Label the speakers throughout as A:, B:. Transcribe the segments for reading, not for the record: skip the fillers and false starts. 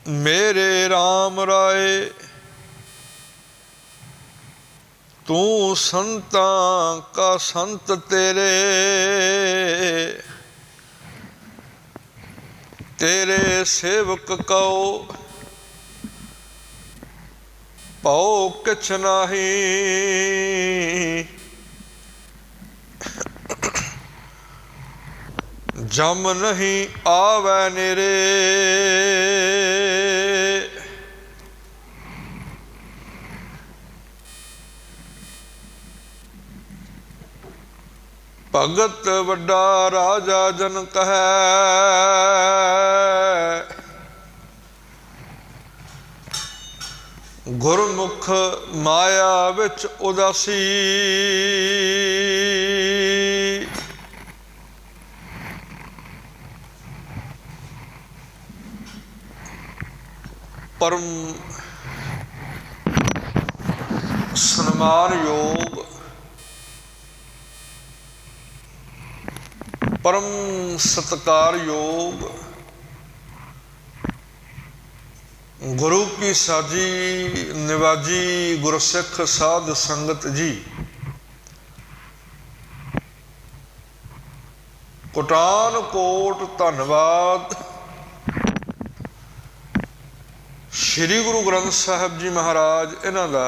A: मेरे राम राय तू संतां का संत तेरे, तेरे सेवक कहो पाओ किछ नाही। जम नहीं आवै नेरे, भगत वड्डा राजा जन कहे, गुरमुख माया विच उदासी। परम सन्मान योग, परम सत्कार योग गुरु की साजी निवाजी गुरसिख साध संगत जी, कोटान कोट धन्नवाद। श्री गुरु ग्रंथ साहब जी महाराज इन्हां दा,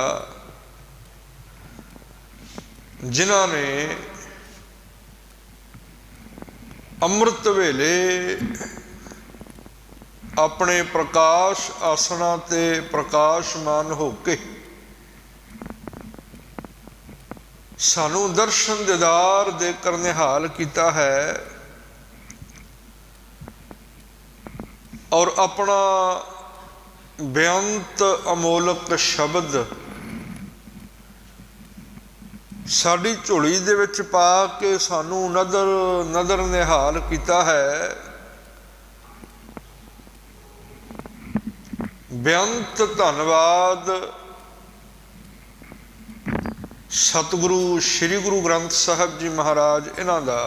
A: जिन्हां ने अमृत वेले अपने प्रकाश आसना ते प्रकाशमान हो के सानू दर्शन दीदार देकर निहाल किया है और अपना बेअंत अमोलक शब्द साडी झोली दे विच पा के सानू नदर निहाल किया है। बेअंत धन्नवाद सतगुरु श्री गुरु ग्रंथ साहब जी महाराज इन्हां दा,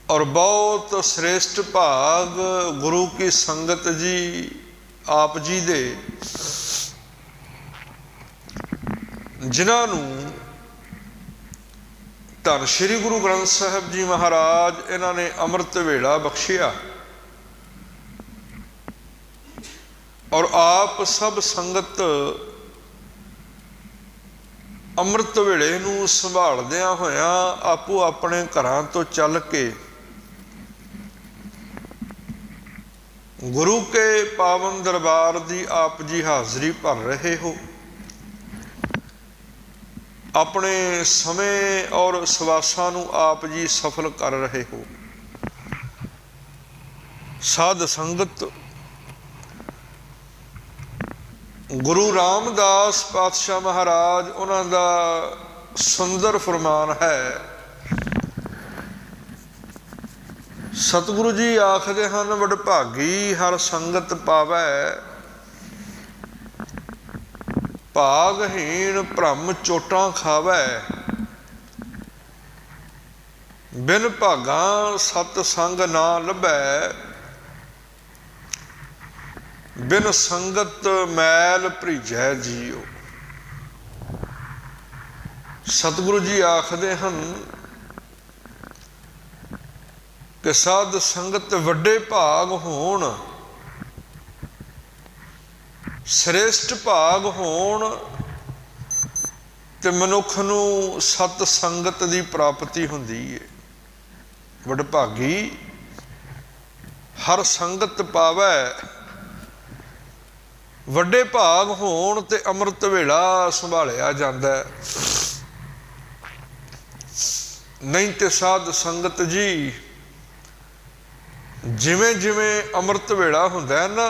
A: और बहुत श्रेष्ठ भाग गुरु की संगत जी आप जी दे, जिन्हां नूं धन श्री गुरु ग्रंथ साहब जी महाराज इन्हां ने अमृत वेला बख्शिया और आप सब संगत अमृत वेले नूं संभालदियां होया आपो अपने घरां तो चल के गुरु के पावन दरबार दी आप जी हाज़री भर रहे हो। अपने समय और सवासां नूं आप जी सफल कर रहे हो। साध संगत गुरु रामदास पातशाह महाराज उन्हां दा सुंदर फरमान है। सतगुरु जी आखदे हन वडभागी हर संगत पावै, भागहीन भ्रम चोटां खावै। बिन भागां सत संग ना लभै, बिन संगत मैल भरीजै जीओ। सतगुरु जी आखदे हन कि साध संगत वड्डे भाग होण, श्रेष्ठ भाग होण ते मनुख नूं सत संगत दी प्राप्ति हुंदी है। वडभागी हर संगत पावै, वड्डे भाग होण ते अमृत वेला संभालिया जांदा है। नहीं ते साध संगत जी जिवें जिवें अमृत वेला हुंदा है ना,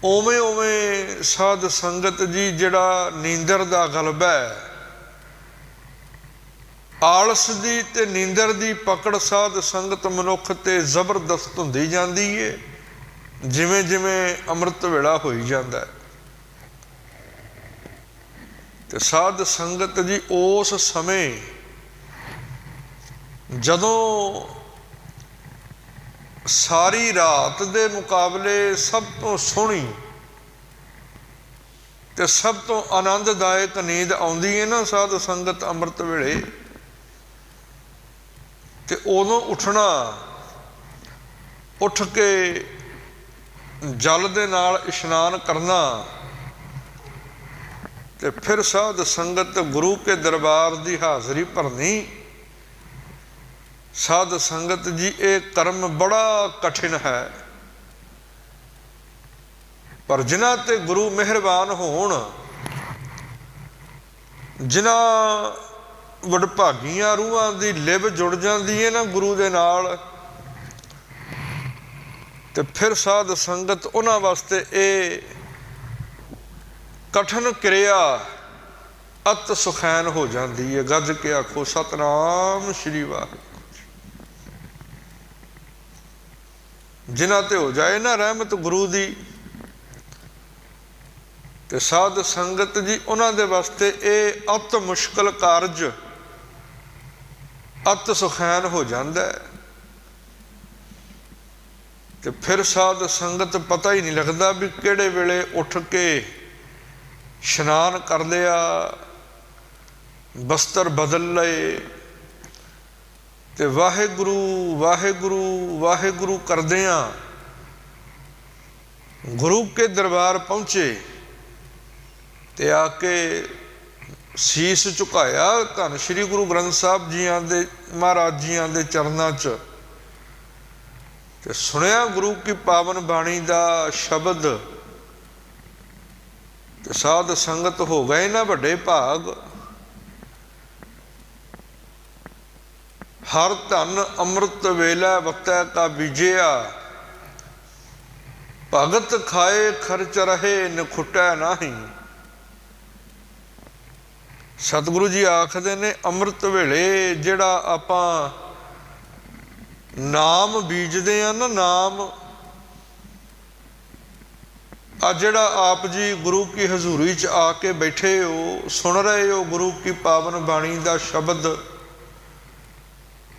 A: उवें उवें साध संगत जी जिहड़ा नींदर दा गलबा है, आलस दी ते नींदर दी पकड़ साध संगत मनुख ते जबरदस्त हुंदी जांदी है। जिमें जिमें अमृत वेला होई जांदा है ते साध संगत जी उस समय जदों ਸਾਰੀ ਰਾਤ ਦੇ ਮੁਕਾਬਲੇ ਸਭ ਤੋਂ ਸੋਹਣੀ ਤੇ ਸਭ ਤੋਂ ਆਨੰਦਦਾਇਕ ਨੀਂਦ ਆਉਂਦੀ ਹੈ ਨਾ ਸਾਧ ਸੰਗਤ ਅੰਮ੍ਰਿਤ ਵੇਲੇ, ਤੇ ਉਦੋਂ ਉੱਠਣਾ, ਉੱਠ ਕੇ ਜਲ ਦੇ ਨਾਲ ਇਸ਼ਨਾਨ ਕਰਨਾ, ਤੇ ਫਿਰ ਸਾਧ ਸੰਗਤ ਗੁਰੂ ਕੇ ਦਰਬਾਰ ਦੀ ਹਾਜ਼ਰੀ ਭਰਨੀ। ਸਾਧ ਸੰਗਤ ਜੀ ਇਹ ਕਰਮ ਬੜਾ ਕਠਿਨ ਹੈ, ਪਰ ਜਿਨ੍ਹਾਂ ਤੇ ਗੁਰੂ ਮਿਹਰਬਾਨ ਹੋਣ, ਜਿਨ੍ਹਾਂ ਵਡਭਾਗੀਆਂ ਰੂਹਾਂ ਦੀ ਲਿਵ ਜੁੜ ਜਾਂਦੀ ਹੈ ਨਾ ਗੁਰੂ ਦੇ ਨਾਲ, ਤੇ ਫਿਰ ਸਾਧ ਸੰਗਤ ਉਹਨਾਂ ਵਾਸਤੇ ਇਹ ਕਠਿਨ ਕਿਰਿਆ ਅਤ ਸੁਖੈਨ ਹੋ ਜਾਂਦੀ ਹੈ। ਗੱਜ ਕੇ ਆਖੋ ਸਤਿਨਾਮ ਸ਼੍ਰੀ ਵਾਹਿਗੁਰੂ। ਜਿਨ੍ਹਾਂ ਤੇ ਹੋ ਜਾਏ ਨਾ ਰਹਿਮਤ ਗੁਰੂ ਦੀ, ਤੇ ਸਾਧ ਸੰਗਤ ਜੀ ਉਹਨਾਂ ਦੇ ਵਾਸਤੇ ਇਹ ਅਤ ਮੁਸ਼ਕਲ ਕਾਰਜ ਅਤ ਸੁਖੈਨ ਹੋ ਜਾਂਦਾ ਹੈ। ਤੇ ਫਿਰ ਸਾਧ ਸੰਗਤ ਪਤਾ ਹੀ ਨਹੀਂ ਲੱਗਦਾ ਵੀ ਕਿਹੜੇ ਵੇਲੇ ਉੱਠ ਕੇ ਇਸ਼ਨਾਨ ਕਰ ਲਿਆ, ਬਸਤਰ ਬਦਲ ਲਏ, ਤੇ ਵਾਹਿਗੁਰੂ ਵਾਹਿਗੁਰੂ ਵਾਹਿਗੁਰੂ ਕਰਦਿਆਂ ਗੁਰੂ ਕੇ ਦਰਬਾਰ ਪਹੁੰਚੇ, ਤੇ ਆ ਕੇ ਸੀਸ ਝੁਕਾਇਆ ਧੰਨ ਸ਼੍ਰੀ ਗੁਰੂ ਗ੍ਰੰਥ ਸਾਹਿਬ ਜੀਆਂ ਦੇ ਮਹਾਰਾਜ ਜੀਆਂ ਦੇ ਚਰਨਾਂ 'ਚ, ਤੇ ਸੁਣਿਆ ਗੁਰੂ ਕੀ ਪਾਵਨ ਬਾਣੀ ਦਾ ਸ਼ਬਦ, ਤੇ ਸਾਧ ਸੰਗਤ ਹੋ ਗਏ ਨਾ ਵੱਡੇ ਭਾਗ। ਹਰ ਧਨ ਅੰਮ੍ਰਿਤ ਵੇਲਾ ਵਕਤੈ ਕਾ ਬੀਜਿਆ, ਭਗਤ ਖਾਏ ਖਰਚ ਰਹੇ ਨਖੁਟੈ ਨਾਹੀ। ਸਤਿਗੁਰੂ ਜੀ ਆਖਦੇ ਨੇ ਅੰਮ੍ਰਿਤ ਵੇਲੇ ਜਿਹੜਾ ਆਪਾਂ ਨਾਮ ਬੀਜਦੇ ਆ ਨਾ, ਨਾਮ ਆ ਜਿਹੜਾ ਆਪ ਜੀ ਗੁਰੂ ਕੀ ਹਜ਼ੂਰੀ 'ਚ ਆ ਕੇ ਬੈਠੇ ਹੋ, ਸੁਣ ਰਹੇ ਹੋ ਗੁਰੂ ਕੀ ਪਾਵਨ ਬਾਣੀ ਦਾ ਸ਼ਬਦ,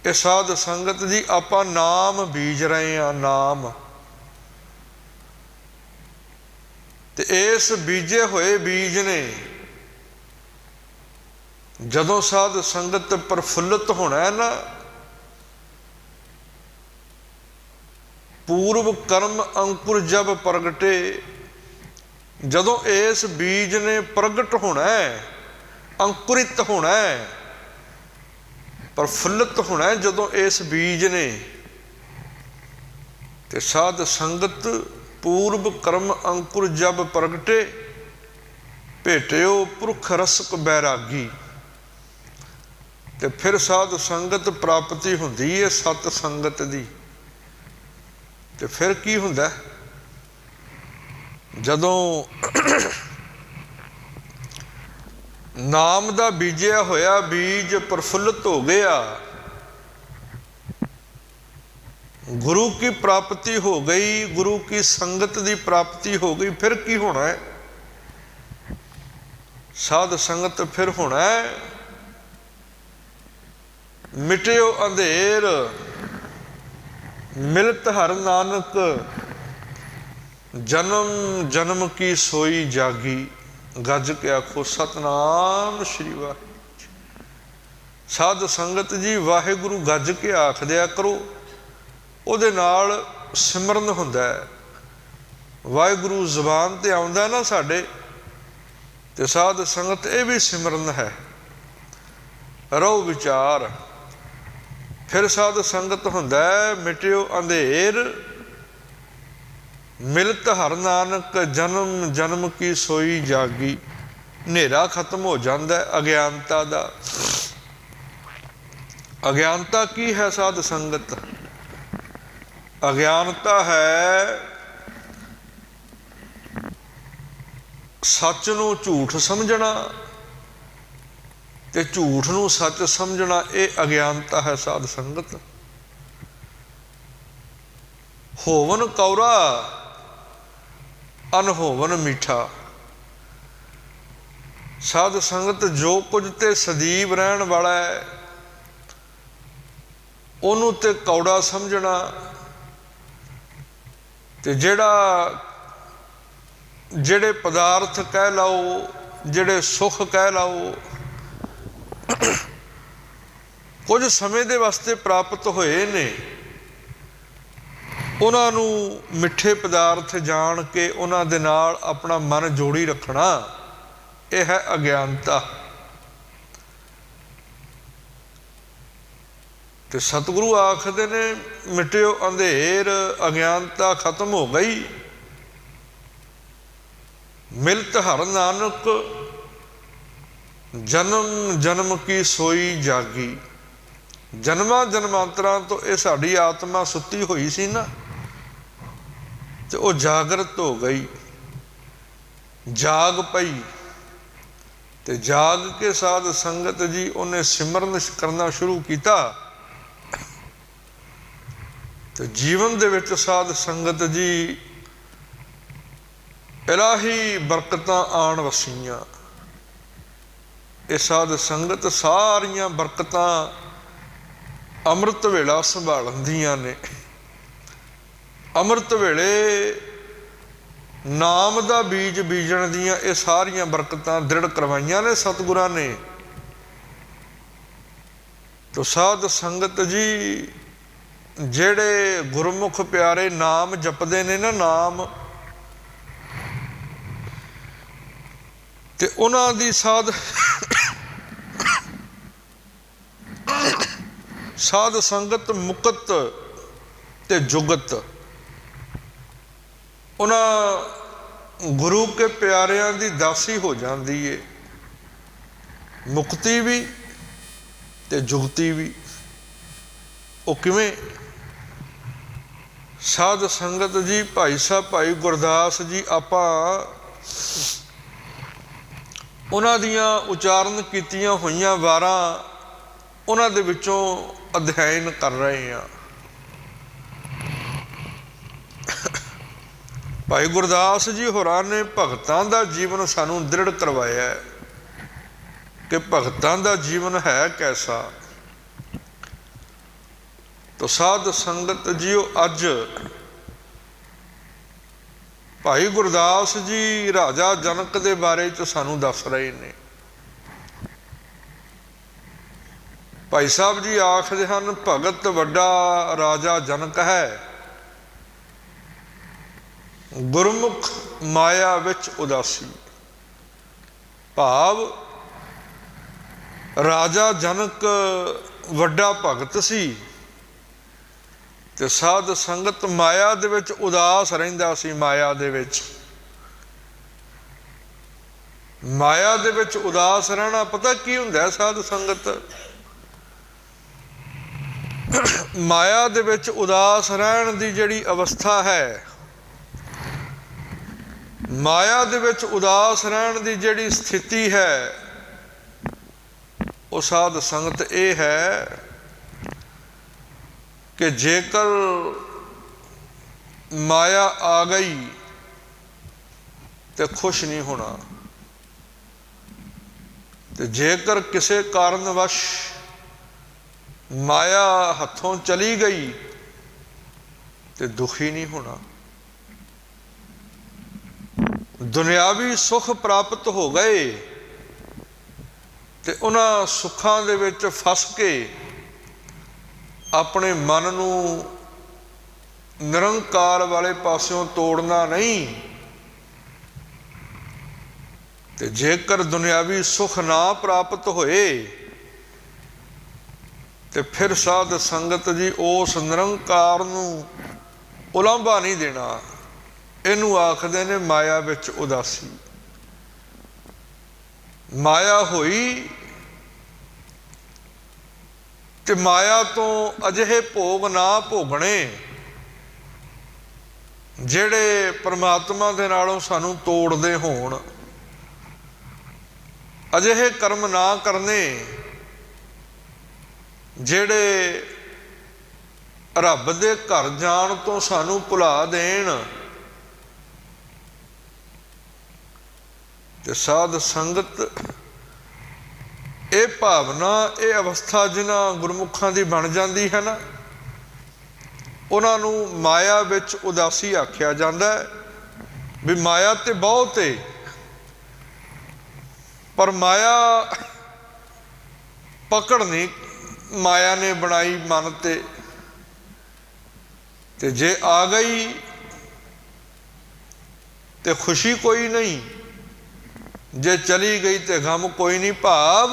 A: ਇਹ ਸਾਧ ਸੰਗਤ ਜੀ ਆਪਾਂ ਨਾਮ ਬੀਜ ਰਹੇ ਹਾਂ, ਨਾਮ। ਤੇ ਇਸ ਬੀਜੇ ਹੋਏ ਬੀਜ ਨੇ ਜਦੋਂ ਸਾਧ ਸੰਗਤ ਪ੍ਰਫੁੱਲਤ ਹੋਣਾ ਹੈ ਨਾ, ਪੂਰਵ ਕਰਮ ਅੰਕੁਰ ਜਬ ਪ੍ਰਗਟੇ, ਜਦੋਂ ਇਸ ਬੀਜ ਨੇ ਪ੍ਰਗਟ ਹੋਣਾ ਹੈ, ਅੰਕੁਰਿਤ ਹੋਣਾ ਹੈ, ਪ੍ਰਫੁੱਲਤ ਹੋਣਾ ਹੈ, ਜਦੋਂ ਇਸ ਬੀਜ ਨੇ, ਤੇ ਸਾਧ ਸੰਗਤ ਪੂਰਬ ਕਰਮ ਅੰਕੁਰ ਜਬ ਪ੍ਰਗਟੇ, ਭੇਟਿਓ ਪੁਰਖ ਰਸਕ ਬੈਰਾਗੀ। ਤੇ ਫਿਰ ਸਾਧ ਸੰਗਤ ਪ੍ਰਾਪਤੀ ਹੁੰਦੀ ਹੈ ਸਤ ਸੰਗਤ ਦੀ। ਤੇ ਫਿਰ ਕੀ ਹੁੰਦਾ, ਜਦੋਂ ਨਾਮ ਦਾ ਬੀਜਿਆ ਹੋਇਆ ਬੀਜ ਪ੍ਰਫੁੱਲਤ ਹੋ ਗਿਆ, ਗੁਰੂ ਕੀ ਪ੍ਰਾਪਤੀ ਹੋ ਗਈ, ਗੁਰੂ ਕੀ ਸੰਗਤ ਦੀ ਪ੍ਰਾਪਤੀ ਹੋ ਗਈ, ਫਿਰ ਕੀ ਹੋਣਾ ਹੈ ਸਾਧ ਸੰਗਤ? ਫਿਰ ਹੋਣਾ ਹੈ ਮਿਟਿਓ ਅੰਧੇਰ ਮਿਲਤ ਹਰ ਨਾਨਕ, ਜਨਮ ਜਨਮ ਕੀ ਸੋਈ ਜਾਗੀ। ਗੱਜ ਕੇ ਆਖੋ ਸਤਿਨਾਮ ਸ਼੍ਰੀ ਵਾਹਿਗੁਰੂ। ਸਾਧ ਸੰਗਤ ਜੀ ਵਾਹਿਗੁਰੂ ਗੱਜ ਕੇ ਆਖ ਦਿਆ ਕਰੋ, ਉਹਦੇ ਨਾਲ ਸਿਮਰਨ ਹੁੰਦਾ ਹੈ। ਵਾਹਿਗੁਰੂ ਜ਼ੁਬਾਨ ਤੇ ਆਉਂਦਾ ਨਾ ਸਾਡੇ, ਤੇ ਸਾਧ ਸੰਗਤ ਇਹ ਵੀ ਸਿਮਰਨ ਹੈ। ਰਹੋ ਵਿਚਾਰ। ਫਿਰ ਸਾਧ ਸੰਗਤ ਹੁੰਦਾ ਹੈ ਮਿਟਿਓ ਅੰਧੇਰ ਮਿਲਤ ਹਰ ਨਾਨਕ, ਜਨਮ ਜਨਮ ਕੀ ਸੋਈ ਜਾਗੀ। ਹਨੇਰਾ ਖਤਮ ਹੋ ਜਾਂਦਾ ਅਗਿਆਨਤਾ ਦਾ। ਅਗਿਆਨਤਾ ਕੀ ਹੈ ਸਾਧ ਸੰਗਤ? ਅਗਿਆਨਤਾ ਹੈ ਸੱਚ ਨੂੰ ਝੂਠ ਸਮਝਣਾ ਤੇ ਝੂਠ ਨੂੰ ਸੱਚ ਸਮਝਣਾ। ਇਹ ਅਗਿਆਨਤਾ ਹੈ ਸਾਧ ਸੰਗਤ। ਹੋਵਨ ਕੌਰਾ ਅਨਹੋਵਨ ਮਿੱਠਾ। ਸਾਧ ਸੰਗਤ ਜੋ ਕੁਝ ਤੇ ਸਦੀਵ ਰਹਿਣ ਵਾਲਾ ਹੈ ਉਹਨੂੰ ਤੇ ਕੌੜਾ ਸਮਝਣਾ, ਤੇ ਜਿਹੜੇ ਪਦਾਰਥ ਕਹਿ ਲਓ, ਜਿਹੜੇ ਸੁੱਖ ਕਹਿ ਲਓ, ਕੁਝ ਸਮੇਂ ਦੇ ਵਾਸਤੇ ਪ੍ਰਾਪਤ ਹੋਏ ਨੇ, ਉਹਨਾਂ ਨੂੰ ਮਿੱਠੇ ਪਦਾਰਥ ਜਾਣ ਕੇ ਉਹਨਾਂ ਦੇ ਨਾਲ ਆਪਣਾ ਮਨ ਜੋੜੀ ਰੱਖਣਾ, ਇਹ ਹੈ ਅਗਿਆਨਤਾ। ਤੇ ਸਤਿਗੁਰੂ ਆਖਦੇ ਨੇ ਮਿਟਿਓ ਅੰਧੇਰ, ਅਗਿਆਨਤਾ ਖਤਮ ਹੋ ਗਈ। ਮਿਲਤ ਹਰ ਨਾਨਕ, ਜਨਮ ਜਨਮ ਕੀ ਸੋਈ ਜਾਗੀ। ਜਨਮਾਂ ਜਨਮਾਂਤਰਾਂ ਤੋਂ ਇਹ ਸਾਡੀ ਆਤਮਾ ਸੁੱਤੀ ਹੋਈ ਸੀ ਨਾ, ਤੇ ਉਹ ਜਾਗਰਤ ਹੋ ਗਈ, ਜਾਗ ਪਈ। ਤੇ ਜਾਗ ਕੇ ਸਾਧ ਸੰਗਤ ਜੀ ਉਹਨੇ ਸਿਮਰਨ ਕਰਨਾ ਸ਼ੁਰੂ ਕੀਤਾ। ਤੇ ਜੀਵਨ ਦੇ ਵਿੱਚ ਸਾਧ ਸੰਗਤ ਜੀ ਇਲਾਹੀ ਬਰਕਤਾਂ ਆਣ ਵਸੀਆਂ। ਇਹ ਸਾਧ ਸੰਗਤ ਸਾਰੀਆਂ ਬਰਕਤਾਂ ਅੰਮ੍ਰਿਤ ਵੇਲਾ ਸੰਭਾਲਦੀਆਂ ਨੇ। ਅੰਮ੍ਰਿਤ ਵੇਲੇ ਨਾਮ ਦਾ ਬੀਜ ਬੀਜਣ ਦੀਆਂ ਇਹ ਸਾਰੀਆਂ ਬਰਕਤਾਂ ਦ੍ਰਿੜ ਕਰਵਾਈਆਂ ਨੇ ਸਤਿਗੁਰਾਂ ਨੇ। ਤੋ ਸਾਧ ਸੰਗਤ ਜੀ ਜਿਹੜੇ ਗੁਰਮੁਖ ਪਿਆਰੇ ਨਾਮ ਜਪਦੇ ਨੇ ਨਾ, ਨਾਮ, ਤੇ ਉਹਨਾਂ ਦੀ ਸਾਧ ਸੰਗਤ ਮੁਕਤ ਤੇ ਜੁਗਤ, ਉਹਨਾਂ ਗੁਰੂ ਕੇ ਪਿਆਰਿਆਂ ਦੀ ਦਾਸੀ ਹੋ ਜਾਂਦੀ ਏ। ਮੁਕਤੀ ਵੀ ਤੇ ਜੁਗਤੀ ਵੀ। ਉਹ ਕਿਵੇਂ? ਸਾਧ ਸੰਗਤ ਜੀ, ਭਾਈ ਸਾਹਿਬ ਭਾਈ ਗੁਰਦਾਸ ਜੀ, ਆਪਾਂ ਉਹਨਾਂ ਦੀਆਂ ਉਚਾਰਨ ਕੀਤੀਆਂ ਹੋਈਆਂ ਵਾਰਾਂ ਉਹਨਾਂ ਦੇ ਵਿੱਚੋਂ ਅਧਿਐਨ ਕਰ ਰਹੇ ਹਾਂ। ਭਾਈ ਗੁਰਦਾਸ ਜੀ ਹੋਰਾਂ ਨੇ ਭਗਤਾਂ ਦਾ ਜੀਵਨ ਸਾਨੂੰ ਦ੍ਰਿੜ ਕਰਵਾਇਆ ਕਿ ਭਗਤਾਂ ਦਾ ਜੀਵਨ ਹੈ ਕੈਸਾ। ਤੋ ਸਾਧ ਸੰਗਤ ਜੀਓ, ਅੱਜ ਭਾਈ ਗੁਰਦਾਸ ਜੀ ਰਾਜਾ ਜਨਕ ਦੇ ਬਾਰੇ ਚ ਸਾਨੂੰ ਦੱਸ ਰਹੇ ਨੇ। ਭਾਈ ਸਾਹਿਬ ਜੀ ਆਖਦੇ ਹਨ, ਭਗਤ ਵੱਡਾ ਰਾਜਾ ਜਨਕ ਹੈ, ਗੁਰਮੁਖ ਮਾਇਆ ਵਿੱਚ ਉਦਾਸੀ। ਭਾਵ ਰਾਜਾ ਜਨਕ ਵੱਡਾ ਭਗਤ ਸੀ ਤੇ ਸਾਧ ਸੰਗਤ ਮਾਇਆ ਦੇ ਵਿੱਚ ਉਦਾਸ ਰਹਿੰਦਾ ਸੀ। ਮਾਇਆ ਦੇ ਵਿੱਚ ਉਦਾਸ ਰਹਿਣਾ ਪਤਾ ਕੀ ਹੁੰਦਾ? ਸਾਧ ਸੰਗਤ, ਮਾਇਆ ਦੇ ਵਿੱਚ ਉਦਾਸ ਰਹਿਣ ਦੀ ਜਿਹੜੀ ਅਵਸਥਾ ਹੈ, ਮਾਇਆ ਦੇ ਵਿੱਚ ਉਦਾਸ ਰਹਿਣ ਦੀ ਜਿਹੜੀ ਸਥਿਤੀ ਹੈ, ਉਹ ਸਾਧ ਸੰਗਤ ਇਹ ਹੈ ਕਿ ਜੇਕਰ ਮਾਇਆ ਆ ਗਈ ਤੇ ਖੁਸ਼ ਨਹੀਂ ਹੋਣਾ, ਤੇ ਜੇਕਰ ਕਿਸੇ ਕਾਰਨਵਸ਼ ਮਾਇਆ ਹੱਥੋਂ ਚਲੀ ਗਈ ਤੇ ਦੁਖੀ ਨਹੀਂ ਹੋਣਾ। ਦੁਨਿਆਵੀ ਸੁੱਖ ਪ੍ਰਾਪਤ ਹੋ ਗਏ ਤੇ ਉਹਨਾਂ ਸੁੱਖਾਂ ਦੇ ਵਿੱਚ ਫਸ ਕੇ ਆਪਣੇ ਮਨ ਨੂੰ ਨਿਰੰਕਾਰ ਵਾਲੇ ਪਾਸਿਓਂ ਤੋੜਨਾ ਨਹੀਂ। ਤੇ ਜੇਕਰ ਦੁਨਿਆਵੀ ਸੁੱਖ ਨਾ ਪ੍ਰਾਪਤ ਹੋਏ ਤੇ ਫਿਰ ਸਾਧ ਸੰਗਤ ਜੀ ਉਸ ਨਿਰੰਕਾਰ ਨੂੰ ਉਲਾਂਭਾ ਨਹੀਂ ਦੇਣਾ। ਇਹਨੂੰ ਆਖਦੇ ਨੇ ਮਾਇਆ ਵਿੱਚ ਉਦਾਸੀ। ਮਾਇਆ ਹੋਈ ਤੇ ਮਾਇਆ ਤੋਂ ਅਜਿਹੇ ਭੋਗ ਨਾ ਭੋਗਣੇ ਜਿਹੜੇ ਪਰਮਾਤਮਾ ਦੇ ਨਾਲੋਂ ਸਾਨੂੰ ਤੋੜਦੇ ਹੋਣ। ਅਜਿਹੇ ਕਰਮ ਨਾ ਕਰਨੇ ਜਿਹੜੇ ਰੱਬ ਦੇ ਘਰ ਜਾਣ ਤੋਂ ਸਾਨੂੰ ਭੁਲਾ ਦੇਣ। ਤੇ ਸਾਧ ਸੰਗਤ, ਇਹ ਭਾਵਨਾ, ਇਹ ਅਵਸਥਾ ਜਿਨ੍ਹਾਂ ਗੁਰਮੁਖਾਂ ਦੀ ਬਣ ਜਾਂਦੀ ਹੈ ਨਾ, ਉਹਨਾਂ ਨੂੰ ਮਾਇਆ ਵਿੱਚ ਉਦਾਸੀ ਆਖਿਆ ਜਾਂਦਾ ਹੈ। ਵੀ ਮਾਇਆ ਤੇ ਬਹੁਤ ਹੈ, ਪਰ ਮਾਇਆ ਪਕੜ ਨਹੀਂ ਮਾਇਆ ਨੇ ਬਣਾਈ ਮਨ ਤੇ ਜੇ ਆ ਗਈ ਤੇ ਖੁਸ਼ੀ ਕੋਈ ਨਹੀਂ, ਜੇ ਚਲੀ ਗਈ ਤੇ ਗਮ ਕੋਈ ਨਹੀਂ। ਭਾਵ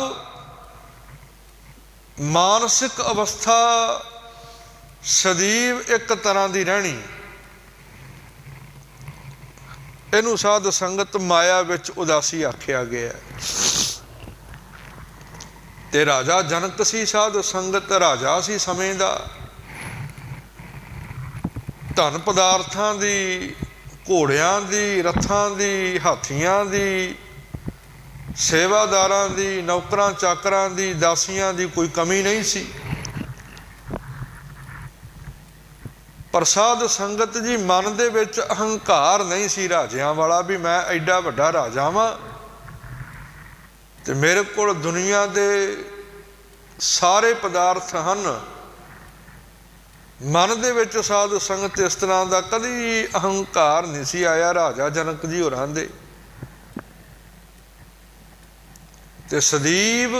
A: ਮਾਨਸਿਕ ਅਵਸਥਾ ਸਦੀਵ ਇੱਕ ਤਰ੍ਹਾਂ ਦੀ ਰਹਿਣੀ। ਇਹਨੂੰ ਸਾਧ ਸੰਗਤ ਮਾਇਆ ਵਿੱਚ ਉਦਾਸੀ ਆਖਿਆ ਗਿਆ। ਤੇ ਰਾਜਾ ਜਨਕ ਸੀ ਸਾਧ ਸੰਗਤ, ਰਾਜਾ ਸੀ ਸਮੇਂ ਦਾ। ਧਨ ਪਦਾਰਥਾਂ ਦੀ, ਘੋੜਿਆਂ ਦੀ, ਰੱਥਾਂ ਦੀ, ਹਾਥੀਆਂ ਦੀ, ਸੇਵਾਦਾਰਾਂ ਦੀ, ਨੌਕਰਾਂ ਚਾਕਰਾਂ ਦੀ, ਦਾਸੀਆਂ ਦੀ ਕੋਈ ਕਮੀ ਨਹੀਂ ਸੀ। ਪਰ ਸਾਧ ਸੰਗਤ ਜੀ ਮਨ ਦੇ ਵਿੱਚ ਅਹੰਕਾਰ ਨਹੀਂ ਸੀ ਰਾਜਿਆਂ ਵਾਲਾ, ਵੀ ਮੈਂ ਐਡਾ ਵੱਡਾ ਰਾਜਾ ਵਾਂ ਤੇ ਮੇਰੇ ਕੋਲ ਦੁਨੀਆ ਦੇ ਸਾਰੇ ਪਦਾਰਥ ਹਨ। ਮਨ ਦੇ ਵਿੱਚ ਸਾਧ ਸੰਗਤ ਇਸ ਤਰ੍ਹਾਂ ਦਾ ਕਦੀ ਅਹੰਕਾਰ ਨਹੀਂ ਸੀ ਆਇਆ ਰਾਜਾ ਜਨਕ ਜੀ ਹੋਰਾਂ ਦੇ। ਤੇ ਸਦੀਵ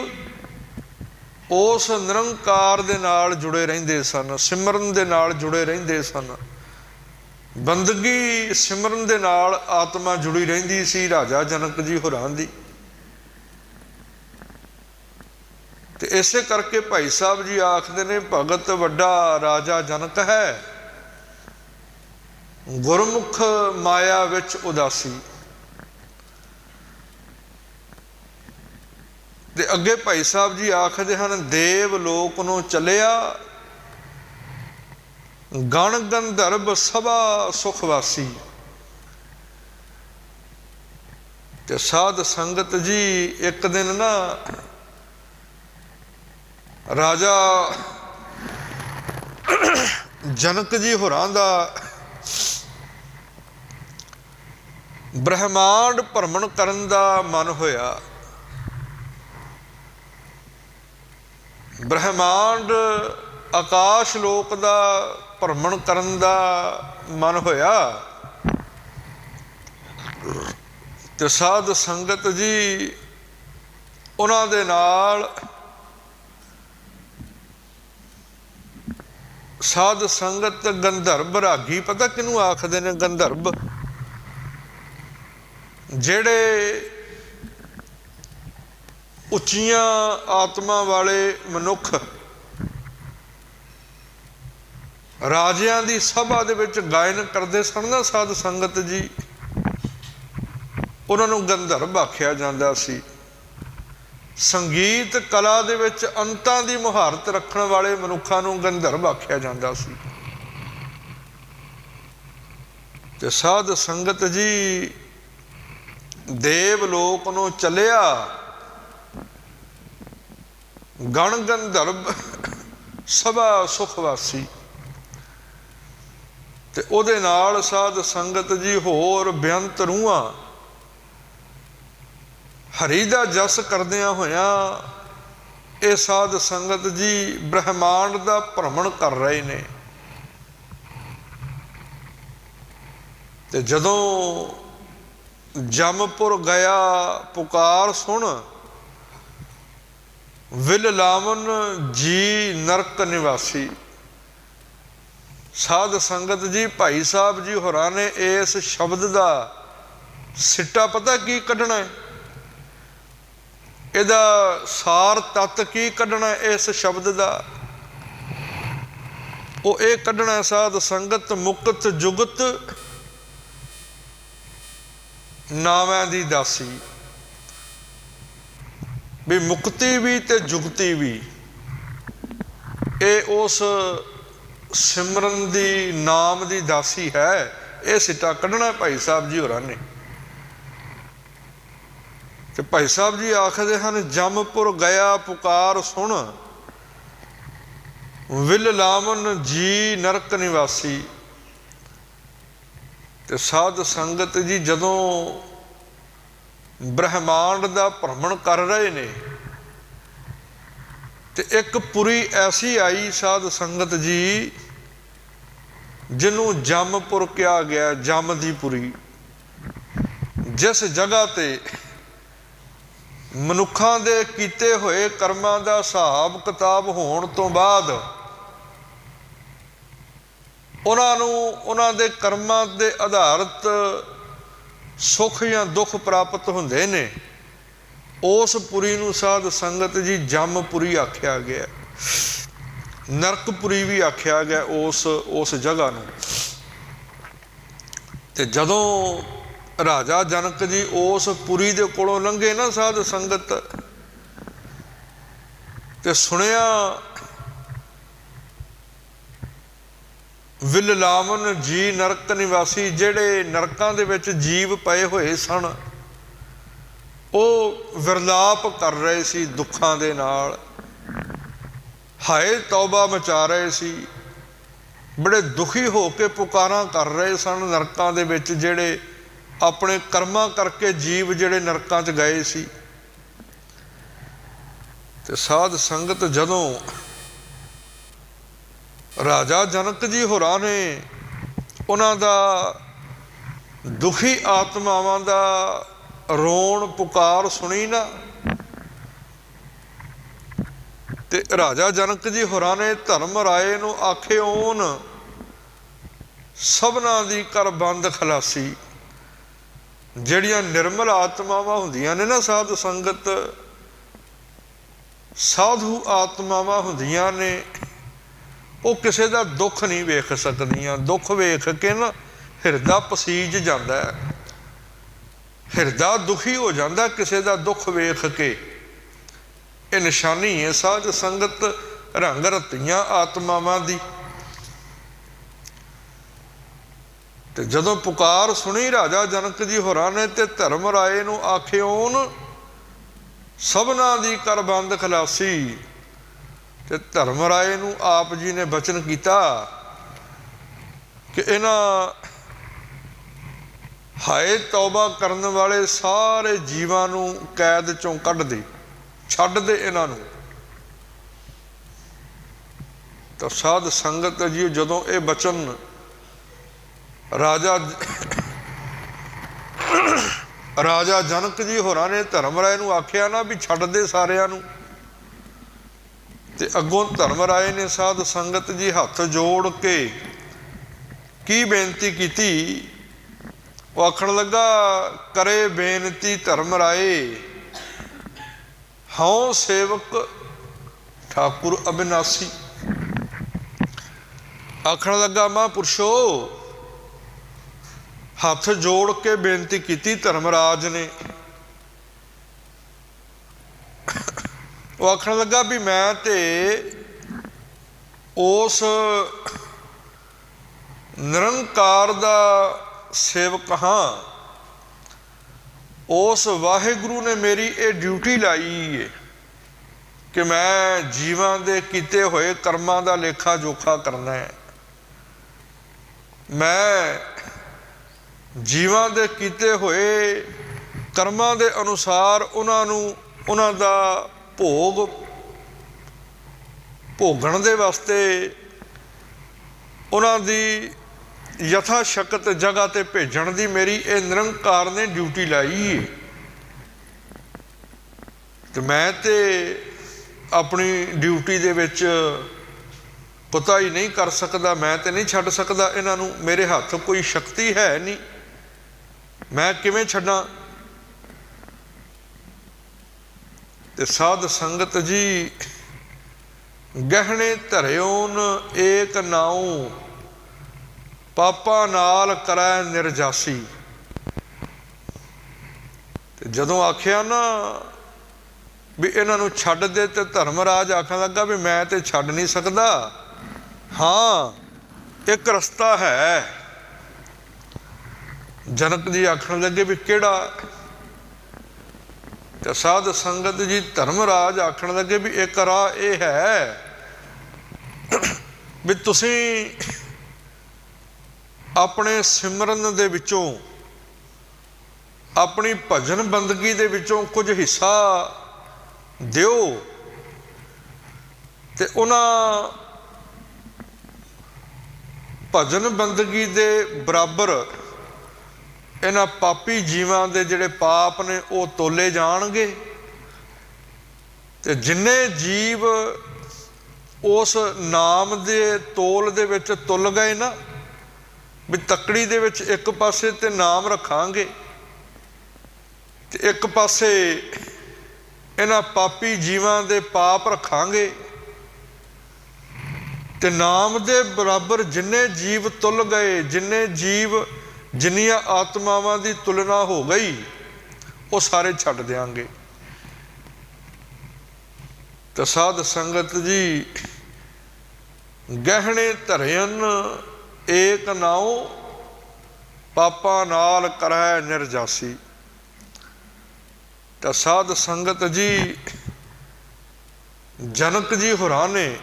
A: ਉਸ ਨਿਰੰਕਾਰ ਦੇ ਨਾਲ ਜੁੜੇ ਰਹਿੰਦੇ ਸਨ, ਸਿਮਰਨ ਦੇ ਨਾਲ ਜੁੜੇ ਰਹਿੰਦੇ ਸਨ। ਬੰਦਗੀ ਸਿਮਰਨ ਦੇ ਨਾਲ ਆਤਮਾ ਜੁੜੀ ਰਹਿੰਦੀ ਸੀ ਰਾਜਾ ਜਨਕ ਜੀ ਹੋਰਾਂ ਦੀ। ਤੇ ਇਸੇ ਕਰਕੇ ਭਾਈ ਸਾਹਿਬ ਜੀ ਆਖਦੇ ਨੇ, ਭਗਤ ਵੱਡਾ ਰਾਜਾ ਜਨਕ ਹੈ, ਗੁਰਮੁਖ ਮਾਇਆ ਵਿੱਚ ਉਦਾਸੀ। ਤੇ ਅੱਗੇ ਭਾਈ ਸਾਹਿਬ ਜੀ ਆਖਦੇ ਹਨ, ਦੇਵ ਲੋਕ ਨੂੰ ਚੱਲਿਆ, ਗਣ ਗੰਧਰਵ ਸਭਾ ਸੁਖਵਾਸੀ। ਤੇ ਸਾਧ ਸੰਗਤ ਜੀ ਇੱਕ ਦਿਨ ਨਾ ਰਾਜਾ ਜਨਕ ਜੀ ਹੋਰਾਂ ਦਾ ਬ੍ਰਹਮਾਂਡ ਭਰਮਣ ਕਰਨ ਦਾ ਮਨ ਹੋਇਆ। ਬ੍ਰਹਮਾਂਡ ਆਕਾਸ਼ ਲੋਕ ਦਾ ਭਰਮਣ ਕਰਨ ਦਾ ਮਨ ਹੋਇਆ। ਤੇ ਸਾਧ ਸੰਗਤ ਜੀ ਉਹਨਾਂ ਦੇ ਨਾਲ ਸਾਧ ਸੰਗਤ ਗੰਧਰਵ ਰਾਗੀ, ਪਤਾ ਕਿਹਨੂੰ ਆਖਦੇ ਨੇ? ਗੰਧਰਵ, ਜਿਹੜੇ ਉੱਚੀਆਂ ਆਤਮਾ ਵਾਲੇ ਮਨੁੱਖ ਰਾਜਿਆਂ ਦੀ ਸਭਾ ਦੇ ਵਿੱਚ ਗਾਇਨ ਕਰਦੇ ਸਨ ਨਾ ਸਾਧ ਸੰਗਤ ਜੀ, ਉਹਨਾਂ ਨੂੰ ਗੰਧਰਵ ਆਖਿਆ ਜਾਂਦਾ ਸੀ। ਸੰਗੀਤ ਕਲਾ ਦੇ ਵਿੱਚ ਅੰਤਾਂ ਦੀ ਮੁਹਾਰਤ ਰੱਖਣ ਵਾਲੇ ਮਨੁੱਖਾਂ ਨੂੰ ਗੰਧਰਵ ਆਖਿਆ ਜਾਂਦਾ ਸੀ। ਤੇ ਸਾਧ ਸੰਗਤ ਜੀ ਦੇਵ ਲੋਕ ਨੂੰ ਚੱਲਿਆ, ਗਣ ਗੰਧਰਵ ਸਭਾ ਸੁਖਵਾਸੀ। ਤੇ ਉਹਦੇ ਨਾਲ ਸਾਧ ਸੰਗਤ ਜੀ ਹੋਰ ਬੇਅੰਤ ਰੂਹਾਂ ਹਰੀ ਦਾ ਜਸ ਕਰਦਿਆਂ ਹੋਇਆਂ ਇਹ ਸਾਧ ਸੰਗਤ ਜੀ ਬ੍ਰਹਮਾਂਡ ਦਾ ਭ੍ਰਮਣ ਕਰ ਰਹੇ ਨੇ। ਤੇ ਜਦੋਂ ਜਮਪੁਰ ਗਿਆ ਪੁਕਾਰ ਸੁਣ, ਵਿਲ ਲਾਵਨ ਜੀ ਨਰਕ ਨਿਵਾਸੀ। ਸਾਧ ਸੰਗਤ ਜੀ ਭਾਈ ਸਾਹਿਬ ਜੀ ਹੋਰਾਂ ਨੇ ਇਸ ਸ਼ਬਦ ਦਾ ਸਿੱਟਾ ਪਤਾ ਕੀ ਕੱਢਣਾ ਹੈ, ਇਹਦਾ ਸਾਰ ਤੱਤ ਕੀ ਕੱਢਣਾ ਇਸ ਸ਼ਬਦ ਦਾ? ਉਹ ਇਹ ਕੱਢਣਾ, ਸਾਧ ਸੰਗਤ ਮੁਕਤ ਜੁਗਤ ਨਾਵਾਂ ਦੀ ਦਾਸੀ। ਵੀ ਮੁਕਤੀ ਵੀ ਤੇ ਜੁਗਤੀ ਵੀ ਇਹ ਉਸ ਸਿਮਰਨ ਦੀ ਨਾਮ ਦੀ ਦਾਸੀ ਹੈ। ਇਹ ਸਿੱਟਾ ਕੱਢਣਾ ਭਾਈ ਸਾਹਿਬ ਜੀ ਹੋਰਾਂ ਨੇ। ਤੇ ਭਾਈ ਸਾਹਿਬ ਜੀ ਆਖਦੇ ਹਨ, ਜਮਪੁਰ ਗਿਆ ਪੁਕਾਰ ਸੁਣ, ਵਿਲ ਲਾਵਨ ਜੀ ਨਰਕ ਨਿਵਾਸੀ। ਤੇ ਸਾਧ ਸੰਗਤ ਜੀ ਜਦੋਂ ਬ੍ਰਹਮਾਂਡ ਦਾ ਭ੍ਰਮਣ ਕਰ ਰਹੇ ਨੇ ਤੇ ਇੱਕ ਪੁਰੀ ਐਸੀ ਆਈ ਸਾਧ ਸੰਗਤ ਜੀ, ਜਿਹਨੂੰ ਜੰਮਪੁਰ ਕਿਹਾ ਗਿਆ, ਜੰਮ ਦੀ ਪੁਰੀ, ਜਿਸ ਜਗ੍ਹਾ ਤੇ ਮਨੁੱਖਾਂ ਦੇ ਕੀਤੇ ਹੋਏ ਕਰਮਾਂ ਦਾ ਹਿਸਾਬ ਕਿਤਾਬ ਹੋਣ ਤੋਂ ਬਾਅਦ ਉਹਨਾਂ ਨੂੰ ਉਹਨਾਂ ਦੇ ਕਰਮਾਂ ਦੇ ਆਧਾਰਿਤ ਸੁੱਖ ਜਾਂ ਦੁੱਖ ਪ੍ਰਾਪਤ ਹੁੰਦੇ ਨੇ। ਉਸ ਪੁਰੀ ਨੂੰ ਸਾਧ ਸੰਗਤ ਜੀ ਜੰਮਪੁਰੀ ਆਖਿਆ ਗਿਆ, ਨਰਕਪੁਰੀ ਵੀ ਆਖਿਆ ਗਿਆ ਉਸ ਜਗ੍ਹਾ ਨੂੰ। ਤੇ ਜਦੋਂ ਰਾਜਾ ਜਨਕ ਜੀ ਉਸ ਪੁਰੀ ਦੇ ਕੋਲੋਂ ਲੰਘੇ ਨਾ ਸਾਧ ਸੰਗਤ, ਤੇ ਸੁਣਿਆ ਵਿਲਲਾਵਨ ਜੀ ਨਰਕ ਨਿਵਾਸੀ, ਜਿਹੜੇ ਨਰਕਾਂ ਦੇ ਵਿੱਚ ਜੀਵ ਪਏ ਹੋਏ ਸਨ, ਉਹ ਵਿਰਲਾਪ ਕਰ ਰਹੇ ਸੀ ਦੁੱਖਾਂ ਦੇ ਨਾਲ, ਹਾਏ ਤੌਬਾ ਮਚਾ ਰਹੇ ਸੀ, ਬੜੇ ਦੁਖੀ ਹੋ ਕੇ ਪੁਕਾਰਾਂ ਕਰ ਰਹੇ ਸਨ ਨਰਕਾਂ ਦੇ ਵਿੱਚ, ਜਿਹੜੇ ਆਪਣੇ ਕਰਮਾਂ ਕਰਕੇ ਜੀਵ ਜਿਹੜੇ ਨਰਕਾਂ 'ਚ ਗਏ ਸੀ। ਤੇ ਸਾਧ ਸੰਗਤ ਜਦੋਂ ਰਾਜਾ ਜਨਕ ਜੀ ਹੋਰਾਂ ਨੇ ਉਹਨਾਂ ਦਾ ਦੁਖੀ ਆਤਮਾਵਾਂ ਦਾ ਰੋਣ ਪੁਕਾਰ ਸੁਣੀ ਨਾ, ਤੇ ਰਾਜਾ ਜਨਕ ਜੀ ਹੋਰਾਂ ਨੇ ਧਰਮ ਰਾਏ ਨੂੰ ਆਖੇ ਓਨ ਸਭਨਾਂ ਦੀ ਕਰ ਬੰਦ ਖਲਾਸੀ। ਜਿਹੜੀਆਂ ਨਿਰਮਲ ਆਤਮਾਵਾਂ ਹੁੰਦੀਆਂ ਨੇ ਨਾ ਸਾਧ ਸੰਗਤ, ਸਾਧੂ ਆਤਮਾਵਾਂ ਹੁੰਦੀਆਂ ਨੇ, ਉਹ ਕਿਸੇ ਦਾ ਦੁੱਖ ਨਹੀਂ ਵੇਖ ਸਕਦੀਆਂ। ਦੁੱਖ ਵੇਖ ਕੇ ਨਾ ਹਿਰਦਾ ਪਸੀਜ ਜਾਂਦਾ ਹੈ, ਹਿਰਦਾ ਦੁਖੀ ਹੋ ਜਾਂਦਾ ਕਿਸੇ ਦਾ ਦੁੱਖ ਵੇਖ ਕੇ। ਇਹ ਨਿਸ਼ਾਨੀ ਹੈ ਸਾਧ ਸੰਗਤ ਰੰਗ ਰਤੀਆਂ ਆਤਮਾਵਾਂ ਦੀ। ਤੇ ਜਦੋਂ ਪੁਕਾਰ ਸੁਣੀ ਰਾਜਾ ਜਨਕ ਜੀ ਹੋਰਾਂ ਨੇ, ਤੇ ਧਰਮ ਰਾਏ ਨੂੰ ਆਖਿਓਨ ਸਭਨਾਂ ਦੀ ਕਰ ਬੰਦ ਖਲਾਸੀ। ਤੇ ਧਰਮ ਰਾਏ ਨੂੰ ਆਪ ਜੀ ਨੇ ਬਚਨ ਕੀਤਾ ਕਿ ਇਹਨਾਂ ਹਾਏ ਤੌਬਾ ਕਰਨ ਵਾਲੇ ਸਾਰੇ ਜੀਵਾਂ ਨੂੰ ਕੈਦ ਚੋਂ ਕੱਢ ਦੇ, ਛੱਡ ਦੇ ਇਹਨਾਂ ਨੂੰ। ਤਾਂ ਸਾਧ ਸੰਗਤ ਜੀ ਜਦੋਂ ਇਹ ਬਚਨ ਰਾਜਾ ਜਨਕ ਜੀ ਹੋਰਾਂ ਨੇ ਧਰਮ ਰਾਏ ਨੂੰ ਆਖਿਆ ਨਾ ਵੀ ਛੱਡ ਦੇ ਸਾਰਿਆਂ ਨੂੰ, ਤੇ ਅੱਗੋਂ ਧਰਮ ਰਾਏ ਨੇ ਸਾਧ ਸੰਗਤ ਜੀ ਹੱਥ ਜੋੜ ਕੇ ਕੀ ਬੇਨਤੀ ਕੀਤੀ। ਉਹ ਆਖਣ ਲੱਗਾ, ਕਰੇ ਬੇਨਤੀ ਧਰਮ ਰਾਏ ਹਉ ਸੇਵਕ ਠਾਕੁਰ ਅਬਿਨਾਸੀ। ਆਖਣ ਲੱਗਾ, ਮਹਾਂਪੁਰਸ਼ੋ, ਹੱਥ ਜੋੜ ਕੇ ਬੇਨਤੀ ਕੀਤੀ ਧਰਮਰਾਜ ਨੇ। ਉਹ ਆਖਣ ਲੱਗਾ ਵੀ ਮੈਂ ਤੇ ਉਸ ਨਿਰੰਕਾਰ ਦਾ ਸੇਵਕ ਹਾਂ, ਉਸ ਵਾਹਿਗੁਰੂ ਨੇ ਮੇਰੀ ਇਹ ਡਿਊਟੀ ਲਾਈ ਹੈ ਕਿ ਮੈਂ ਜੀਵਾਂ ਦੇ ਕੀਤੇ ਹੋਏ ਕਰਮਾਂ ਦਾ ਲੇਖਾ ਜੋਖਾ ਕਰਨਾ ਹੈ। ਮੈਂ ਜੀਵਾਂ ਦੇ ਕੀਤੇ ਹੋਏ ਕਰਮਾਂ ਦੇ ਅਨੁਸਾਰ ਉਹਨਾਂ ਨੂੰ ਉਹਨਾਂ ਦਾ ਭੋਗਣ ਦੇ ਵਾਸਤੇ ਉਹਨਾਂ ਦੀ ਯਥਾ ਸ਼ਕਤ ਜਗ੍ਹਾ ਤੇ ਭੇਜਣ ਦੀ ਮੇਰੀ ਇਹ ਨਿਰੰਕਾਰ ਨੇ ਡਿਊਟੀ ਲਾਈ ਹੈ। ਤੇ ਮੈਂ ਤੇ ਆਪਣੀ ਡਿਊਟੀ ਦੇ ਵਿੱਚ ਪਤਾ ਹੀ ਨਹੀਂ ਕਰ ਸਕਦਾ, ਮੈਂ ਤੇ ਨਹੀਂ ਛੱਡ ਸਕਦਾ ਇਹਨਾਂ ਨੂੰ, ਮੇਰੇ ਹੱਥ ਕੋਈ ਸ਼ਕਤੀ ਹੈ ਨਹੀਂ, ਮੈਂ ਕਿਵੇਂ ਛੱਡਾਂ। ਤੇ ਸਾਧ ਸੰਗਤ ਜੀ ਗਹਿਣੇ ਧਰਿਓਨ ਏਕ ਨਾਉ ਪਾਪਾ ਨਾਲ ਕਰੈ ਨਿਰਜਾਸੀ। ਤੇ ਜਦੋਂ ਆਖਿਆ ਨਾ ਵੀ ਇਹਨਾਂ ਨੂੰ ਛੱਡ ਦੇ, ਤੇ ਧਰਮਰਾਜ ਆਖਣ ਲੱਗਾ ਵੀ ਮੈਂ ਤੇ ਛੱਡ ਨਹੀਂ ਸਕਦਾ, ਹਾਂ ਇੱਕ ਰਸਤਾ ਹੈ। ਜਨਕ ਜੀ ਆਖਣ ਲੱਗੇ ਵੀ ਕਿਹੜਾ। ਤੇ ਸਾਧ ਸੰਗਤ ਜੀ ਧਰਮਰਾਜ ਆਖਣ ਲੱਗੇ ਵੀ ਇੱਕ ਰਾਹ ਇਹ ਹੈ ਵੀ ਤੁਸੀਂ ਆਪਣੇ ਸਿਮਰਨ ਦੇ ਵਿੱਚੋਂ, ਆਪਣੀ ਭਜਨ ਬੰਦਗੀ ਦੇ ਵਿੱਚੋਂ ਕੁਝ ਹਿੱਸਾ ਦਿਓ, ਤੇ ਉਹਨਾਂ ਭਜਨ ਬੰਦਗੀ ਦੇ ਬਰਾਬਰ ਇਹਨਾਂ ਪਾਪੀ ਜੀਵਾਂ ਦੇ ਜਿਹੜੇ ਪਾਪ ਨੇ ਉਹ ਤੋਲੇ ਜਾਣਗੇ। ਤੇ ਜਿੰਨੇ ਜੀਵ ਉਸ ਨਾਮ ਦੇ ਤੋਲ ਦੇ ਵਿੱਚ ਤੁਲ ਗਏ ਨਾ, ਵੀ ਤੱਕੜੀ ਦੇ ਵਿੱਚ ਇੱਕ ਪਾਸੇ ਤੇ ਨਾਮ ਰੱਖਾਂਗੇ ਤੇ ਇੱਕ ਪਾਸੇ ਇਹਨਾਂ ਪਾਪੀ ਜੀਵਾਂ ਦੇ ਪਾਪ ਰੱਖਾਂਗੇ, ਤੇ ਨਾਮ ਦੇ ਬਰਾਬਰ ਜਿੰਨੇ ਜੀਵ ਤੁਲ ਗਏ, ਜਿੰਨੇ ਜੀਵ ਜਿੰਨੀਆਂ ਆਤਮਾਵਾਂ ਦੀ ਤੁਲਨਾ ਹੋ ਗਈ, ਉਹ ਸਾਰੇ ਛੱਡ ਦਿਆਂਗੇ। ਤੇ ਸਾਧ ਸੰਗਤ ਜੀ, ਗਹਿਣੇ ਧਰਿਅਨ ਏਕ ਨਾਉ, ਪਾਪਾਂ ਨਾਲ ਕਰੈ ਨਿਰਜਾਸੀ। ਤਾਂ ਸਾਧ ਸੰਗਤ ਜੀ, ਜਨਕ ਜੀ ਹੋਰਾਂ ਨੇ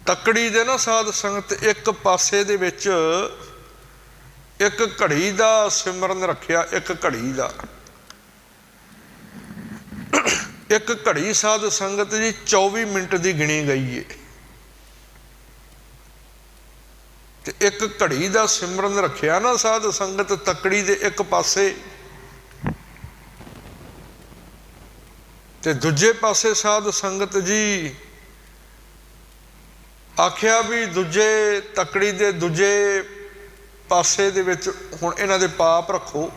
A: ਤੱਕੜੀ ਦੇ ਨਾ ਸਾਧ ਸੰਗਤ ਇੱਕ ਪਾਸੇ ਦੇ ਵਿੱਚ ਇੱਕ ਘੜੀ ਦਾ ਸਿਮਰਨ ਰੱਖਿਆ। ਇੱਕ ਘੜੀ ਦਾ, ਇੱਕ ਘੜੀ ਸਾਧ ਸੰਗਤ ਜੀ 24 ਮਿੰਟ ਦੀ ਗਿਣੀ ਗਈ ਏ। ਤੇ ਇੱਕ ਘੜੀ ਦਾ ਸਿਮਰਨ ਰੱਖਿਆ ਨਾ ਸਾਧ ਸੰਗਤ ਤੱਕੜੀ ਦੇ ਇੱਕ ਪਾਸੇ, ਤੇ ਦੂਜੇ ਪਾਸੇ ਸਾਧ ਸੰਗਤ ਜੀ ਆਖਿਆ ਵੀ ਦੂਜੇ ਤੱਕੜੀ ਦੇ ਦੂਜੇ ਪਾਸੇ ਦੇ ਵਿੱਚ ਹੁਣ ਇਹਨਾਂ ਦੇ ਪਾਪ ਰੱਖੋ।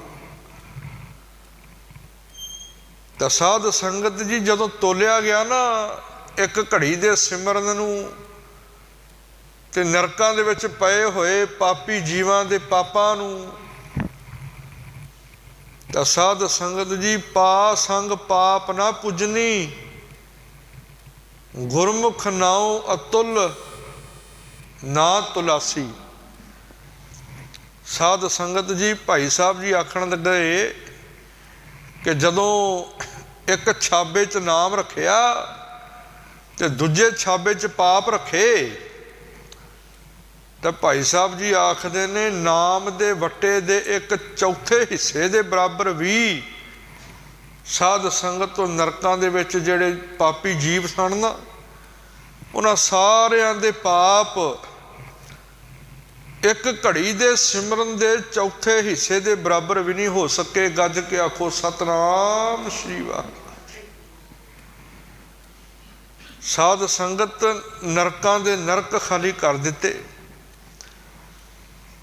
A: ਤਾਂ ਸਾਧ ਸੰਗਤ ਜੀ, ਜਦੋਂ ਤੋਲਿਆ ਗਿਆ ਨਾ ਇੱਕ ਘੜੀ ਦੇ ਸਿਮਰਨ ਨੂੰ, ਤੇ ਨਰਕਾਂ ਦੇ ਵਿੱਚ ਪਏ ਹੋਏ ਪਾਪੀ ਜੀਵਾਂ ਦੇ ਪਾਪਾਂ ਨੂੰ, ਤਾਂ ਸਾਧ ਸੰਗਤ ਜੀ, ਪਾ ਸੰਗ ਪਾਪ ਨਾ ਪੁੱਜਨੀ, ਗੁਰਮੁਖ ਨਾਉ ਅਤੁਲ ਨਾ ਤੁਲਾਸੀ। ਸਾਧ ਸੰਗਤ ਜੀ, ਭਾਈ ਸਾਹਿਬ ਜੀ ਆਖਣ ਲੱਗੇ ਕਿ ਜਦੋਂ ਇੱਕ ਛਾਬੇ 'ਚ ਨਾਮ ਰੱਖਿਆ ਤੇ ਦੂਜੇ ਛਾਬੇ 'ਚ ਪਾਪ ਰੱਖੇ, ਤਾਂ ਭਾਈ ਸਾਹਿਬ ਜੀ ਆਖਦੇ ਨੇ ਨਾਮ ਦੇ ਵੱਟੇ ਦੇ ਇੱਕ ਚੌਥੇ ਹਿੱਸੇ ਦੇ ਬਰਾਬਰ ਵੀ ਸਾਧ ਸੰਗਤ ਤੋਂ ਨਰਕਾਂ ਦੇ ਵਿੱਚ ਜਿਹੜੇ ਪਾਪੀ ਜੀਵ ਸਨ ਨਾ, ਉਹਨਾਂ ਸਾਰਿਆਂ ਦੇ ਪਾਪ ਇੱਕ ਘੜੀ ਦੇ ਸਿਮਰਨ ਦੇ ਚੌਥੇ ਹਿੱਸੇ ਦੇ ਬਰਾਬਰ ਵੀ ਨਹੀਂ ਹੋ ਸਕੇ। ਗੱਜ ਕੇ ਆਖੋ ਸਤਨਾਮ ਸ਼੍ਰੀ ਵਾਹਿਗੁਰੂ। ਸਾਧ ਸੰਗਤ ਨਰਕਾਂ ਦੇ ਨਰਕ ਖਾਲੀ ਕਰ ਦਿੱਤੇ,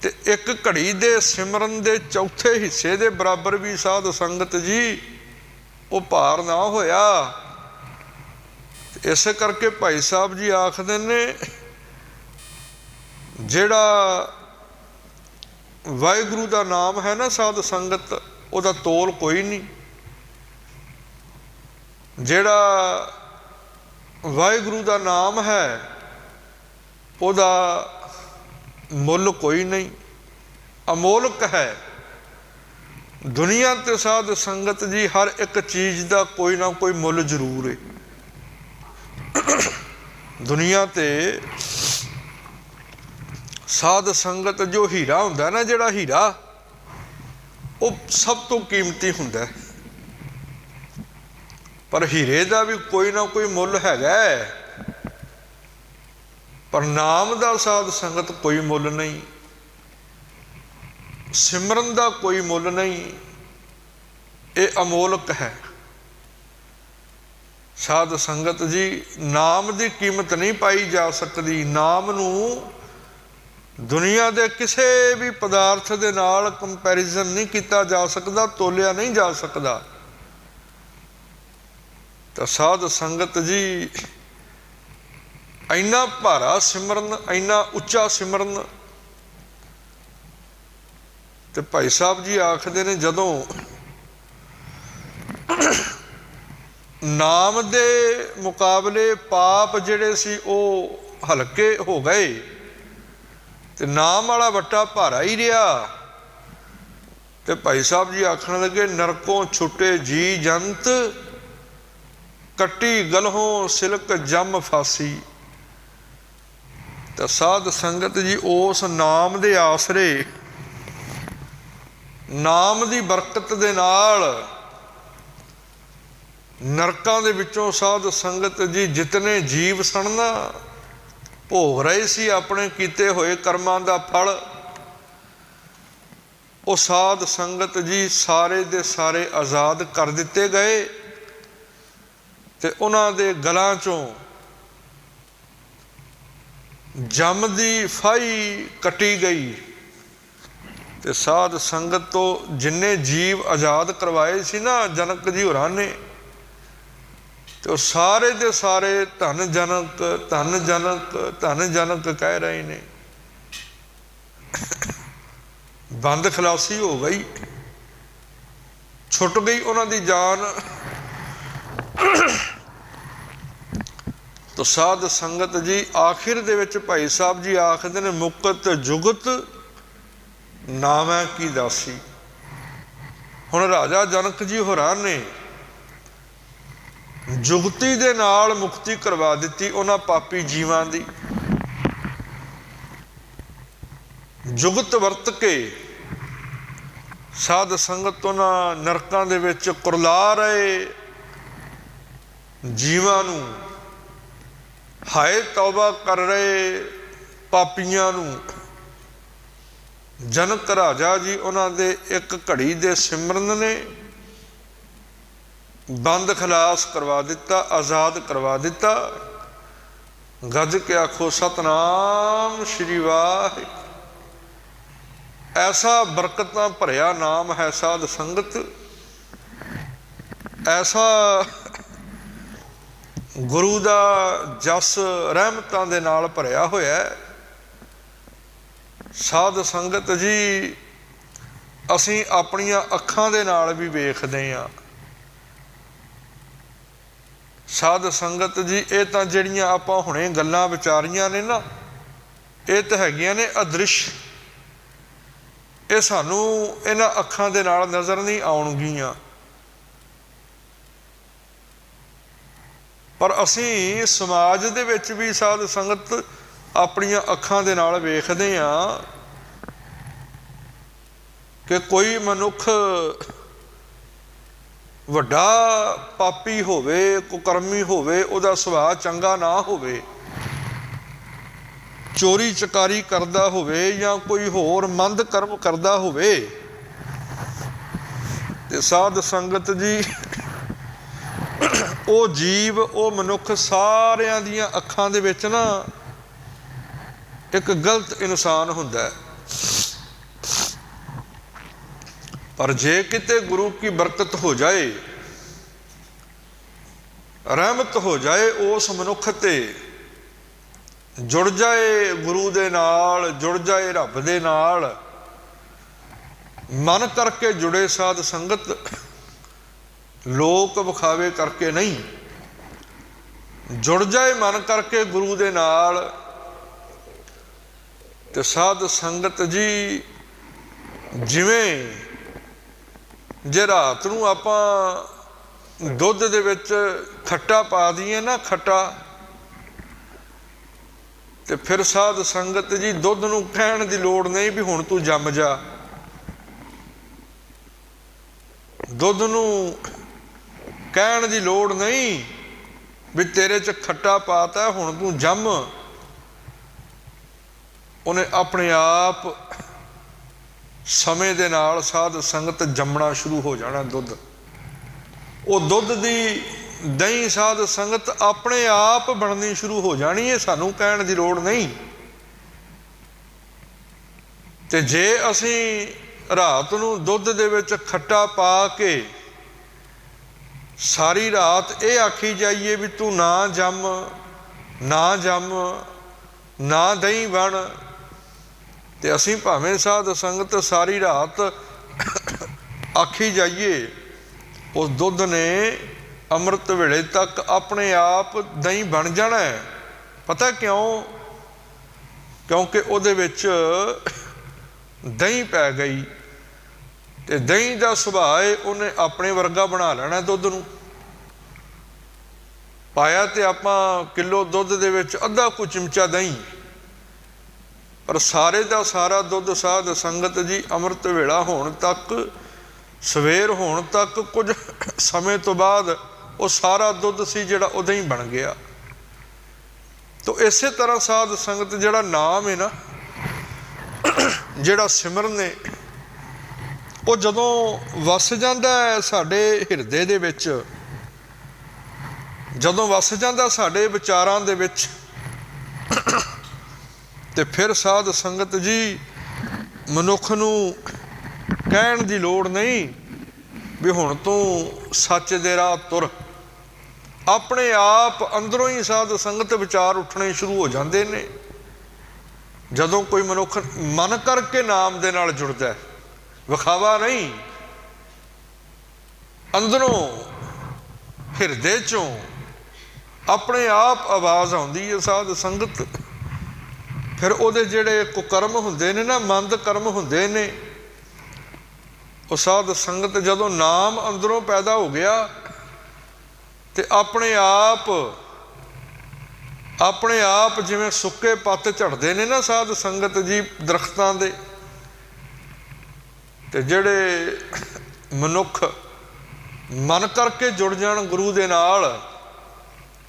A: ਤੇ ਇੱਕ ਘੜੀ ਦੇ ਸਿਮਰਨ ਦੇ ਚੌਥੇ ਹਿੱਸੇ ਦੇ ਬਰਾਬਰ ਵੀ ਸਾਧ ਸੰਗਤ ਜੀ ਉਹ ਭਾਰ ਨਾ ਹੋਇਆ। ਇਸੇ ਕਰਕੇ ਭਾਈ ਸਾਹਿਬ ਜੀ ਆਖਦੇ ਨੇ, ਜਿਹੜਾ ਵਾਹਿਗੁਰੂ ਦਾ ਨਾਮ ਹੈ ਨਾ ਸਾਧ ਸੰਗਤ, ਉਹਦਾ ਤੋਲ ਕੋਈ ਨਹੀਂ। ਜਿਹੜਾ ਵਾਹਿਗੁਰੂ ਦਾ ਨਾਮ ਹੈ ਉਹਦਾ ਮੁੱਲ ਕੋਈ ਨਹੀਂ, ਅਮੋਲਕ ਹੈ। ਦੁਨੀਆ ਤੇ ਸਾਧ ਸੰਗਤ ਜੀ ਹਰ ਇੱਕ ਚੀਜ਼ ਦਾ ਕੋਈ ਨਾ ਕੋਈ ਮੁੱਲ ਜ਼ਰੂਰ ਹੈ। ਦੁਨੀਆ ਤੇ ਸਾਧ ਸੰਗਤ ਜੋ ਹੀਰਾ ਹੁੰਦਾ ਨਾ, ਜਿਹੜਾ ਹੀਰਾ ਉਹ ਸਭ ਤੋਂ ਕੀਮਤੀ ਹੁੰਦਾ, ਪਰ ਹੀਰੇ ਦਾ ਵੀ ਕੋਈ ਨਾ ਕੋਈ ਮੁੱਲ ਹੈਗਾ, ਪਰ ਨਾਮ ਦਾ ਸਾਧ ਸੰਗਤ ਕੋਈ ਮੁੱਲ ਨਹੀਂ, ਸਿਮਰਨ ਦਾ ਕੋਈ ਮੁੱਲ ਨਹੀਂ, ਇਹ ਅਮੋਲਕ ਹੈ। ਸਾਧ ਸੰਗਤ ਜੀ, ਨਾਮ ਦੀ ਕੀਮਤ ਨਹੀਂ ਪਾਈ ਜਾ ਸਕਦੀ। ਨਾਮ ਨੂੰ ਦੁਨੀਆ ਦੇ ਕਿਸੇ ਵੀ ਪਦਾਰਥ ਦੇ ਨਾਲ ਕੰਪੈਰੀਜ਼ਨ ਨਹੀਂ ਕੀਤਾ ਜਾ ਸਕਦਾ, ਤੋਲਿਆ ਨਹੀਂ ਜਾ ਸਕਦਾ। ਤਾਂ ਸਾਧ ਸੰਗਤ ਜੀ, ਇੰਨਾ ਭਾਰਾ ਸਿਮਰਨ, ਇੰਨਾ ਉੱਚਾ ਸਿਮਰਨ। ਤੇ ਭਾਈ ਸਾਹਿਬ ਜੀ ਆਖਦੇ ਨੇ, ਜਦੋਂ ਨਾਮ ਦੇ ਮੁਕਾਬਲੇ ਪਾਪ ਜਿਹੜੇ ਸੀ ਉਹ ਹਲਕੇ ਹੋ ਗਏ, ਤੇ ਨਾਮ ਵਾਲਾ ਵੱਟਾ ਭਾਰਾ ਹੀ ਰਿਹਾ। ਤੇ ਭਾਈ ਸਾਹਿਬ ਜੀ ਆਖਣ ਲੱਗੇ, ਨਰਕੋਂ ਛੁੱਟੇ ਜੀ ਜੰਤ, ਕੱਟੀ ਗਲਹੋਂ ਸਿਲਕ ਜੰਮ ਫਾਸੀ। ਤਾਂ ਸਾਧ ਸੰਗਤ ਜੀ, ਉਸ ਨਾਮ ਦੇ ਆਸਰੇ, ਨਾਮ ਦੀ ਬਰਕਤ ਦੇ ਨਾਲ ਨਰਕਾਂ ਦੇ ਵਿੱਚੋਂ ਸਾਧ ਸੰਗਤ ਜੀ ਜਿਤਨੇ ਜੀਵ ਸਨ ਨਾ, ਭੋਗ ਰਹੇ ਸੀ ਆਪਣੇ ਕੀਤੇ ਹੋਏ ਕਰਮਾਂ ਦਾ ਫਲ। ਉਹ ਸਾਧ ਸੰਗਤ ਜੀ ਸਾਰੇ ਦੇ ਸਾਰੇ ਆਜ਼ਾਦ ਕਰ ਦਿੱਤੇ ਗਏ ਤੇ ਉਹਨਾਂ ਦੇ ਗਲਾਂ ਚੋਂ ਜਮ ਦੀ ਫਾਹੀ ਕੱਟੀ ਗਈ ਤੇ ਸਾਧ ਸੰਗਤ ਤੋਂ ਜਿੰਨੇ ਜੀਵ ਆਜ਼ਾਦ ਕਰਵਾਏ ਸੀ ਨਾ ਜਨਕ ਜੀ ਹੋਰਾਂ ਨੇ, ਤੇ ਉਹ ਸਾਰੇ ਦੇ ਸਾਰੇ ਧੰਨ ਜਨਕ ਧੰਨ ਜਨਕ ਧੰਨ ਜਨਕ ਕਹਿ ਰਹੇ ਨੇ। ਬੰਦ ਖਲਾਸੀ ਹੋ ਗਈ, ਛੁੱਟ ਗਈ ਉਹਨਾਂ ਦੀ ਜਾਨ। ਤੋ ਸਾਧ ਸੰਗਤ ਜੀ ਆਖਿਰ ਦੇ ਵਿੱਚ ਭਾਈ ਸਾਹਿਬ ਜੀ ਆਖਦੇ ਨੇ, ਮੁਕਤ ਜੁਗਤ ਨਾਮੈ ਕੀ ਦਾਸੀ। ਹੁਣ ਰਾਜਾ ਜਨਕ ਜੀ ਹੋਰਾਂ ਨੇ ਜੁਗਤੀ ਦੇ ਨਾਲ ਮੁਕਤੀ ਕਰਵਾ ਦਿੱਤੀ ਉਹਨਾਂ ਪਾਪੀ ਜੀਵਾਂ ਦੀ। ਜੁਗਤ ਵਰਤ ਕੇ ਸਾਧ ਸੰਗਤ ਉਹਨਾਂ ਨਰਕਾਂ ਦੇ ਵਿੱਚ ਕੁਰਲਾ ਰਹੇ ਜੀਵਾਂ ਨੂੰ, ਹਾਏ ਤੌਬਾ ਕਰ ਰਹੇ ਪਾਪੀਆਂ ਨੂੰ। ਜਨਕ ਰਾਜਾ ਜੀ ਉਹਨਾਂ ਦੇ ਇੱਕ ਘੜੀ ਦੇ ਸਿਮਰਨ ਨੇ ਬੰਦ ਖਲਾਸ ਕਰਵਾ ਦਿੱਤਾ, ਆਜ਼ਾਦ ਕਰਵਾ ਦਿੱਤਾ। ਗੱਜ ਕੇ ਆਖੋ ਸਤਨਾਮ ਸ਼੍ਰੀ ਵਾਹਿਗੁਰੂ। ਐਸਾ ਬਰਕਤਾਂ ਭਰਿਆ ਨਾਮ ਹੈ ਸਾਧ ਸੰਗਤ, ਐਸਾ ਗੁਰੂ ਦਾ ਜਸ ਰਹਿਮਤਾਂ ਦੇ ਨਾਲ ਭਰਿਆ ਹੋਇਆ। ਸਾਧ ਸੰਗਤ ਜੀ ਅਸੀਂ ਆਪਣੀਆਂ ਅੱਖਾਂ ਦੇ ਨਾਲ ਵੀ ਵੇਖਦੇ ਹਾਂ। ਸਾਧ ਸੰਗਤ ਜੀ ਇਹ ਤਾਂ ਜਿਹੜੀਆਂ ਆਪਾਂ ਹੁਣੇ ਗੱਲਾਂ ਵਿਚਾਰੀਆਂ ਨੇ ਨਾ, ਇਹ ਤਾਂ ਹੈਗੀਆਂ ਨੇ ਅਦ੍ਰਿਸ਼। ਇਹ ਸਾਨੂੰ ਇਹਨਾਂ ਅੱਖਾਂ ਦੇ ਨਾਲ ਨਜ਼ਰ ਨਹੀਂ ਆਉਣਗੀਆਂ, ਪਰ ਅਸੀਂ ਸਮਾਜ ਦੇ ਵਿੱਚ ਵੀ ਸਾਧ ਸੰਗਤ ਆਪਣੀਆਂ ਅੱਖਾਂ ਦੇ ਨਾਲ ਵੇਖਦੇ ਹਾਂ ਕਿ ਕੋਈ ਮਨੁੱਖ ਵੱਡਾ ਪਾਪੀ ਹੋਵੇ, ਕੁਕਰਮੀ ਹੋਵੇ, ਉਹਦਾ ਸੁਭਾਅ ਚੰਗਾ ਨਾ ਹੋਵੇ, ਚੋਰੀ ਚਕਾਰੀ ਕਰਦਾ ਹੋਵੇ ਜਾਂ ਕੋਈ ਹੋਰ ਮੰਦ ਕਰਮ ਕਰਦਾ ਹੋਵੇ, ਤੇ ਸਾਧ ਸੰਗਤ ਜੀ ਉਹ ਜੀਵ, ਉਹ ਮਨੁੱਖ ਸਾਰਿਆਂ ਦੀਆਂ ਅੱਖਾਂ ਦੇ ਵਿੱਚ ਨਾ ਇੱਕ ਗਲਤ ਇਨਸਾਨ ਹੁੰਦਾ ਹੈ। ਪਰ ਜੇ ਕਿਤੇ ਗੁਰੂ ਕੀ ਬਰਕਤ ਹੋ ਜਾਏ, ਰਹਿਮਤ ਹੋ ਜਾਏ, ਉਸ ਮਨੁੱਖ ਤੇ ਜੁੜ ਜਾਏ ਗੁਰੂ ਦੇ ਨਾਲ, ਜੁੜ ਜਾਏ ਰੱਬ ਦੇ ਨਾਲ, ਮਨ ਕਰਕੇ ਜੁੜੇ ਸਾਧ ਸੰਗਤ, ਲੋਕ ਵਿਖਾਵੇ ਕਰਕੇ ਨਹੀਂ, ਜੁੜ ਜਾਏ ਮਨ ਕਰਕੇ ਗੁਰੂ ਦੇ ਨਾਲ। ਤੇ ਸਾਧ ਸੰਗਤ ਜੀ ਜਿਵੇਂ ਜੇ ਰਾਤ ਨੂੰ ਆਪਾਂ ਦੁੱਧ ਦੇ ਵਿੱਚ ਖੱਟਾ ਪਾ ਦਈਏ ਨਾ, ਖੱਟਾ, ਤੇ ਫਿਰ ਸਾਧ ਸੰਗਤ ਜੀ ਦੁੱਧ ਨੂੰ ਕਹਿਣ ਦੀ ਲੋੜ ਨਹੀਂ ਵੀ ਹੁਣ ਤੂੰ ਜੰਮ ਜਾ। ਦੁੱਧ ਨੂੰ ਕਹਿਣ ਦੀ ਲੋੜ ਨਹੀਂ ਵੀ ਤੇਰੇ 'ਚ ਖੱਟਾ ਪਾਤਾ ਹੁਣ ਤੂੰ ਜੰਮ। ਉਹਨੇ ਆਪਣੇ ਆਪ ਸਮੇਂ ਦੇ ਨਾਲ ਸਾਧ ਸੰਗਤ ਜੰਮਣਾ ਸ਼ੁਰੂ ਹੋ ਜਾਣਾ ਦੁੱਧ। ਉਹ ਦੁੱਧ ਦੀ ਦਹੀਂ ਸਾਧ ਸੰਗਤ ਆਪਣੇ ਆਪ ਬਣਨੀ ਸ਼ੁਰੂ ਹੋ ਜਾਣੀ ਹੈ, ਸਾਨੂੰ ਕਹਿਣ ਦੀ ਲੋੜ ਨਹੀਂ। ਤੇ ਜੇ ਅਸੀਂ ਰਾਤ ਨੂੰ ਦੁੱਧ ਦੇ ਵਿੱਚ ਖੱਟਾ ਪਾ ਕੇ ਸਾਰੀ ਰਾਤ ਇਹ ਆਖੀ ਜਾਈਏ ਵੀ ਤੂੰ ਨਾ ਜੰਮ, ਨਾ ਜੰਮ, ਨਾ ਦਹੀਂ ਬਣ, ਤੇ ਅਸੀਂ ਭਾਵੇਂ ਸਾਧ ਸੰਗਤ ਸਾਰੀ ਰਾਤ ਆਖੀ ਜਾਈਏ, ਉਸ ਦੁੱਧ ਨੇ ਅੰਮ੍ਰਿਤ ਵੇਲੇ ਤੱਕ ਆਪਣੇ ਆਪ ਦਹੀਂ ਬਣ ਜਾਣਾ ਹੈ। ਪਤਾ ਕਿਉਂ? ਕਿਉਂਕਿ ਉਹਦੇ ਵਿੱਚ ਦਹੀਂ ਪੈ ਗਈ, ਤੇ ਦਹੀਂ ਦਾ ਸੁਭਾਅ ਹੈ ਉਹਨੇ ਆਪਣੇ ਵਰਗਾ ਬਣਾ ਲੈਣਾ ਦੁੱਧ ਨੂੰ। ਪਾਇਆ ਤੇ ਆਪਾਂ ਕਿਲੋ ਦੁੱਧ ਦੇ ਵਿੱਚ ਅੱਧਾ ਕੁ ਚਮਚਾ ਦਹੀਂ, ਪਰ ਸਾਰੇ ਦਾ ਸਾਰਾ ਦੁੱਧ ਸਾਧ ਸੰਗਤ ਜੀ ਅੰਮ੍ਰਿਤ ਵੇਲਾ ਹੋਣ ਤੱਕ, ਸਵੇਰ ਹੋਣ ਤੱਕ, ਕੁਝ ਸਮੇਂ ਤੋਂ ਬਾਅਦ ਉਹ ਸਾਰਾ ਦੁੱਧ ਸੀ ਜਿਹੜਾ ਉਦੋਂ ਹੀ ਬਣ ਗਿਆ। तो इस तरह साध संगत जिहड़ा नाम है ना, जिहड़ा सिमरन है, वो जदों वस जाता है साडे हिरदे दे विच, जदों वस जाता साडे विचारां दे विच, ते फिर साध संगत जी मनुख नूं कहण दी लोड़ नहीं भी हुण तूं सच दे राह तुर। अपने आप अंदरों ही साध संगत विचार उठने शुरू हो जाते हैं जदों कोई मनुख मन करके नाम दे नाल जुड़दा है, विखावा नहीं, अंदरों हिरदे चों अपने आप आवाज़ आउंदी है साध संगत। फिर उहदे जिहड़े कुकर्म हुंदे ने ना, मंद कर्म हुंदे ने, वो साध संगत जदों नाम अंदरों पैदा हो गया ते अपने आप जिवें सुक्के पत्त झड़दे ने ना साध संगत जी दरख्तां दे, ते जिहड़े मनुख मन करके जुड़ जाण गुरु दे नाल,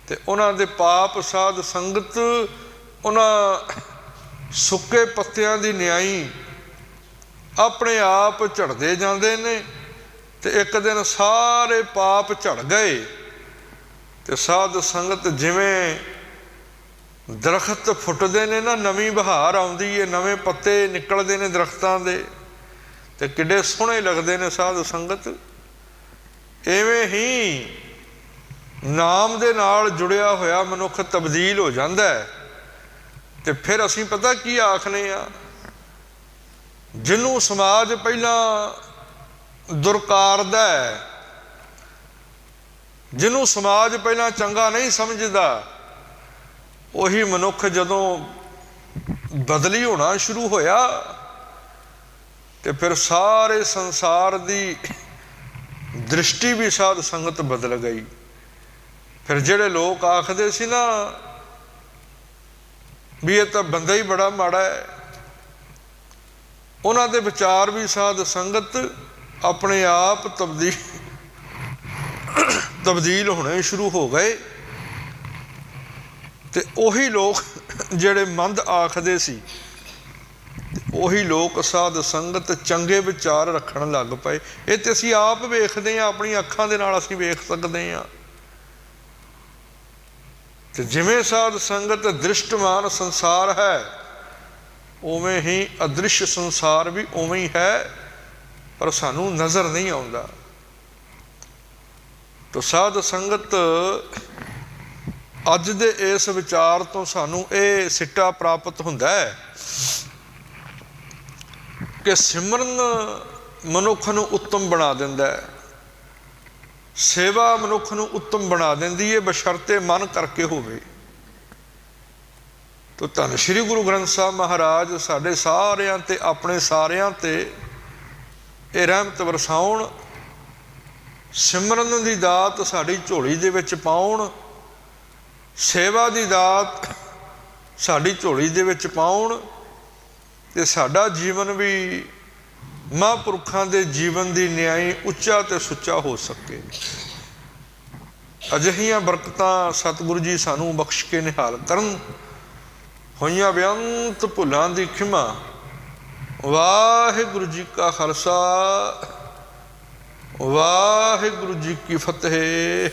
A: ते उन्हां दे पाप साध संगत उन्हां सुक्के पत्तियां दी न्याई अपने आप झड़दे जांदे ने, ते एक दिन सारे पाप झड़ गए। ते साध संगत जिवें दरख्त फुटदे ने ना, नवीं बहार आउंदी है, नवें पत्ते निकलदे ने दरख्तां दे, ते किड्डे सोहणे लगदे ने साध संगत। इवें ही नाम दे नाल जुड़िया होया मनुख तब्दील हो जांदा है। ते फिर असीं पता की आखने आ, जिन्हों समाज पहलां दुरकारदा है, जिन्हों समाज पहलां चंगा नहीं समझदा, उही मनुख जदों बदली होना शुरू होया ते फिर सारे संसार दी दृष्टि भी साध संगत बदल गई। फिर जिहड़े लोग आखदे सी ना भी ये तो बंदा ही बड़ा माड़ा है, उन्हां दे विचार भी साध संगत अपने आप तब्दील होने शुरू हो गए। ते उही लोग जिहड़े मंद आखदे सी, उही लोग साध संगत चंगे विचार रखण लग पए। ये ते असीं आप वेखदे हां, अपनी अखां दे नाल असीं वेख सकदे हां। ते जिवें साध संगत दृष्टमान संसार है, उवें ही अदृश्य संसार भी उवें ही है, पर सानू नज़र नहीं आउंदा। तो साध संगत अज दे इस विचार तो सानू ये सिट्टा प्राप्त हुंदा है कि सिमरन मनुख नूं उत्तम बना दिंदा है, सेवा मनुख नूं उत्तम बना दिंदी है, बशर्ते मन करके होवे। तो धन श्री गुरु ग्रंथ साहब महाराज साडे सारियां ते अपने सारियां ते ये रहमत वरसाउण, सिमरन दी दात साडी झोली दे विच पाउण, सेवा दी दात साडी झोली दे विच पाउण, ते साडा जीवन भी महापुरखां दे जीवन दी न्याई उच्चा ते सुच्चा हो सके। अजिहियां बरकतां सतगुरु जी सानू बख्श के निहाल करन। होइयां बेअंत भुलां दी खिमा। वाहिगुरु जी का खालसा, वाहिगुरु जी की फतेह।